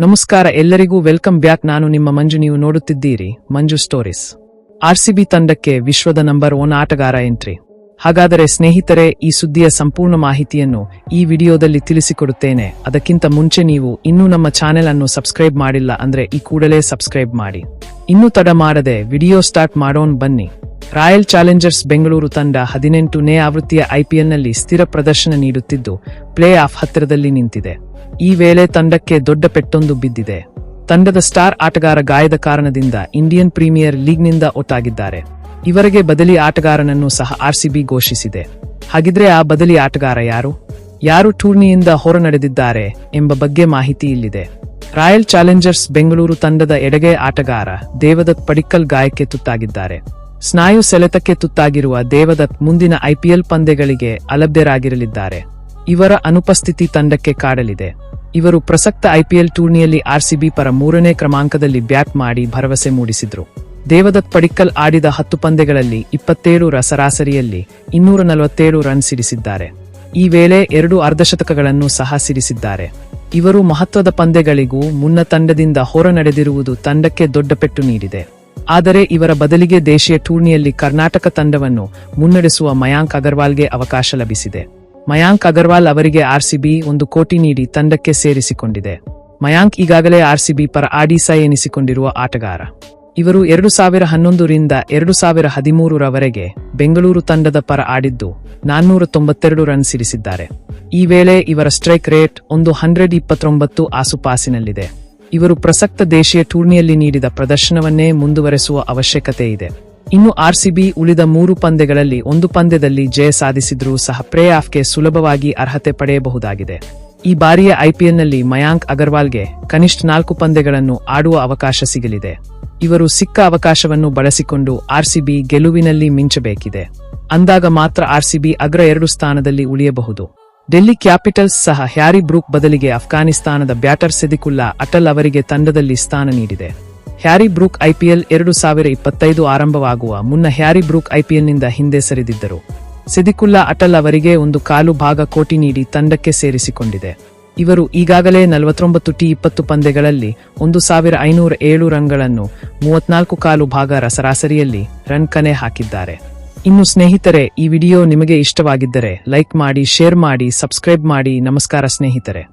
ನಮಸ್ಕಾರ ಎಲ್ಲರಿಗೂ welcome back. ನಾನು ನಿಮ್ಮ ಮಂಜು. ನೀವು ನೋಡುತ್ತಿದ್ದೀರಿ ಮಂಜು ಸ್ಟೋರೀಸ್. ಆರ್ಸಿಬಿ ತಂಡಕ್ಕೆ ವಿಶ್ವದ ನಂಬರ್ 1 ಆಟಗಾರ ಎಂಟ್ರಿ. ಹಾಗಾದರೆ ಸ್ನೇಹಿತರೆ, ಈ ಸುದ್ದಿಯ ಸಂಪೂರ್ಣ ಮಾಹಿತಿಯನ್ನು ಈ ವಿಡಿಯೋದಲ್ಲಿ ತಿಳಿಸಿಕೊಡುತ್ತೇನೆ. ಅದಕ್ಕಿಂತ ಮುಂಚೆ ನೀವು ಇನ್ನೂ ನಮ್ಮ ಚಾನೆಲ್ ಅನ್ನು ಸಬ್ಸ್ಕ್ರೈಬ್ ಮಾಡಿಲ್ಲ ಅಂದ್ರೆ ಈ ಕೂಡಲೇ ಸಬ್ಸ್ಕ್ರೈಬ್ ಮಾಡಿ. ಇನ್ನೂ ತಡ ಮಾಡದೆ ವಿಡಿಯೋ ಸ್ಟಾರ್ಟ್ ಮಾಡೋಣ ಬನ್ನಿ. ರಾಯಲ್ ಚಾಲೆಂಜರ್ಸ್ ಬೆಂಗಳೂರು ತಂಡ 18ನೇ ಆವೃತ್ತಿಯ ಐಪಿಎಲ್ನಲ್ಲಿ ಸ್ಥಿರ ಪ್ರದರ್ಶನ ನೀಡುತ್ತಿದ್ದು ಪ್ಲೇ ಆಫ್ ಹತ್ತಿರದಲ್ಲಿ ನಿಂತಿದೆ. ಈ ವೇಳೆ ತಂಡಕ್ಕೆ ದೊಡ್ಡ ಪೆಟ್ಟೊಂದು ಬಿದ್ದಿದೆ. ತಂಡದ ಸ್ಟಾರ್ ಆಟಗಾರ ಗಾಯದ ಕಾರಣದಿಂದ ಇಂಡಿಯನ್ ಪ್ರೀಮಿಯರ್ ಲೀಗ್ನಿಂದ ಔಟಾಗಿದ್ದಾರೆ. ಇವರಿಗೆ ಬದಲಿ ಆಟಗಾರನನ್ನು ಸಹ ಆರ್ಸಿಬಿ ಘೋಷಿಸಿದೆ. ಹಾಗಿದ್ರೆ ಆ ಬದಲಿ ಆಟಗಾರ ಯಾರು ಟೂರ್ನಿಯಿಂದ ಹೊರ ನಡೆದಿದ್ದಾರೆ ಎಂಬ ಬಗ್ಗೆ ಮಾಹಿತಿ ಇಲ್ಲಿದೆ. ರಾಯಲ್ ಚಾಲೆಂಜರ್ಸ್ ಬೆಂಗಳೂರು ತಂಡದ ಎಡಗೈ ಆಟಗಾರ ದೇವದತ್ ಪಡಿಕ್ಕಲ್ ಗಾಯಕ್ಕೆ ತುತ್ತಾಗಿದ್ದಾರೆ. ಸ್ನಾಯು ಸೆಳೆತಕ್ಕೆ ತುತ್ತಾಗಿರುವ ದೇವದತ್ ಮುಂದಿನ ಐಪಿಎಲ್ ಪಂದ್ಯಗಳಿಗೆ ಅಲಭ್ಯರಾಗಿರಲಿದ್ದಾರೆ. ಇವರ ಅನುಪಸ್ಥಿತಿ ತಂಡಕ್ಕೆ ಕಾಡಲಿದೆ. ಇವರು ಪ್ರಸಕ್ತ ಐಪಿಎಲ್ ಟೂರ್ನಿಯಲ್ಲಿ ಆರ್ಸಿಬಿ ಪರ 3ನೇ ಕ್ರಮಾಂಕದಲ್ಲಿ ಬ್ಯಾಟ್ ಮಾಡಿ ಭರವಸೆ ಮೂಡಿಸಿದ್ರು. ದೇವದತ್ ಪಡಿಕ್ಕಲ್ ಆಡಿದ 10 ಪಂದ್ಯಗಳಲ್ಲಿ 27 ಸರಾಸರಿಯಲ್ಲಿ 247 ರನ್ ಸಿಡಿಸಿದ್ದಾರೆ. ಈ ವೇಳೆ 2 ಅರ್ಧಶತಕಗಳನ್ನು ಸಹ ಸಿಡಿಸಿದ್ದಾರೆ. ಇವರು ಮಹತ್ವದ ಪಂದ್ಯಗಳಿಗೂ ಮುನ್ನ ತಂಡದಿಂದ ಹೊರ ನಡೆದಿರುವುದು ತಂಡಕ್ಕೆ ದೊಡ್ಡ ಪೆಟ್ಟು ನೀಡಿದೆ. ಆದರೆ ಇವರ ಬದಲಿಗೆ ದೇಶೀಯ ಟೂರ್ನಿಯಲ್ಲಿ ಕರ್ನಾಟಕ ತಂಡವನ್ನು ಮುನ್ನಡೆಸುವ ಮಯಾಂಕ್ ಅಗರ್ವಾಲ್ಗೆ ಅವಕಾಶ ಲಭಿಸಿದೆ. ಮಯಾಂಕ್ ಅಗರ್ವಾಲ್ ಅವರಿಗೆ ಆರ್ಸಿಬಿ 1 ಕೋಟಿ ನೀಡಿ ತಂಡಕ್ಕೆ ಸೇರಿಸಿಕೊಂಡಿದೆ. ಮಯಾಂಕ್ ಈಗಾಗಲೇ ಆರ್ಸಿಬಿ ಪರ ಆಡಿ ಸೈ ಎನಿಸಿಕೊಂಡಿರುವ ಆಟಗಾರ. ಇವರು 2011 ರಿಂದ 2013 ರವರೆಗೆ ಬೆಂಗಳೂರು ತಂಡದ ಪರ ಆಡಿದ್ದು 492 ರನ್ ಸಿಡಿಸಿದ್ದಾರೆ. ಈ ವೇಳೆ ಇವರ ಸ್ಟ್ರೈಕ್ ರೇಟ್ 129 ಆಸುಪಾಸಿನಲ್ಲಿದೆ. ಇವರು ಪ್ರಸಕ್ತ ದೇಶೀಯ ಟೂರ್ನಿಯಲ್ಲಿ ನೀಡಿದ ಪ್ರದರ್ಶನವನ್ನೇ ಮುಂದುವರೆಸುವ ಅವಶ್ಯಕತೆ ಇದೆ. ಇನ್ನು ಆರ್ಸಿಬಿ ಉಳಿದ 3 ಪಂದ್ಯಗಳಲ್ಲಿ 1 ಪಂದ್ಯದಲ್ಲಿ ಜಯ ಸಾಧಿಸಿದ್ರೂ ಸಹ ಪ್ಲೇ ಆಫ್ಗೆ ಸುಲಭವಾಗಿ ಅರ್ಹತೆ ಪಡೆಯಬಹುದಾಗಿದೆ. ಈ ಬಾರಿಯ ಐಪಿಎಲ್ನಲ್ಲಿ ಮಯಾಂಕ್ ಅಗರ್ವಾಲ್ಗೆ ಕನಿಷ್ಠ 4 ಪಂದ್ಯಗಳನ್ನು ಆಡುವ ಅವಕಾಶ ಸಿಗಲಿದೆ. ಇವರು ಸಿಕ್ಕ ಅವಕಾಶವನ್ನು ಬಳಸಿಕೊಂಡು ಆರ್ಸಿಬಿ ಗೆಲುವಿನಲ್ಲಿ ಮಿಂಚಬೇಕಿದೆ. ಅಂದಾಗ ಮಾತ್ರ ಆರ್ಸಿಬಿ ಅಗ್ರ 2 ಸ್ಥಾನದಲ್ಲಿ ಉಳಿಯಬಹುದು. ಡೆಲ್ಲಿ ಕ್ಯಾಪಿಟಲ್ಸ್ ಸಹ ಹ್ಯಾರಿ ಬ್ರೂಕ್ ಬದಲಿಗೆ ಅಫ್ಘಾನಿಸ್ತಾನದ ಬ್ಯಾಟರ್ ಸಿದಿಕುಲ್ಲಾ ಅಟಲ್ ಅವರಿಗೆ ತಂಡದಲ್ಲಿ ಸ್ಥಾನ ನೀಡಿದೆ. ಹ್ಯಾರಿ ಬ್ರೂಕ್ ಐಪಿಎಲ್ 2025 ಆರಂಭವಾಗುವ ಮುನ್ನ ಹ್ಯಾರಿ ಬ್ರೂಕ್ ಐಪಿಎಲ್ನಿಂದ ಹಿಂದೆ ಸರಿದಿದ್ದರು. ಸಿದಿಕುಲ್ಲಾ ಅಟಲ್ ಅವರಿಗೆ 1.25 ಕೋಟಿ ನೀಡಿ ತಂಡಕ್ಕೆ ಸೇರಿಸಿಕೊಂಡಿದೆ. ಇವರು ಈಗಾಗಲೇ 49 T20 ಪಂದ್ಯಗಳಲ್ಲಿ 1507 ರನ್ಗಳನ್ನು 34.25 ಸರಾಸರಿಯಲ್ಲಿ ರನ್ ಕನೆ ಹಾಕಿದ್ದಾರೆ. ಇನ್ನು ಸ್ನೇಹಿತರೆ, ಈ ವಿಡಿಯೋ ನಿಮಗೆ ಇಷ್ಟವಾಗಿದ್ದರೆ ಲೈಕ್ ಮಾಡಿ, ಶೇರ್ ಮಾಡಿ, ಸಬ್ಸ್ಕ್ರೈಬ್ ಮಾಡಿ. ನಮಸ್ಕಾರ ಸ್ನೇಹಿತರೆ.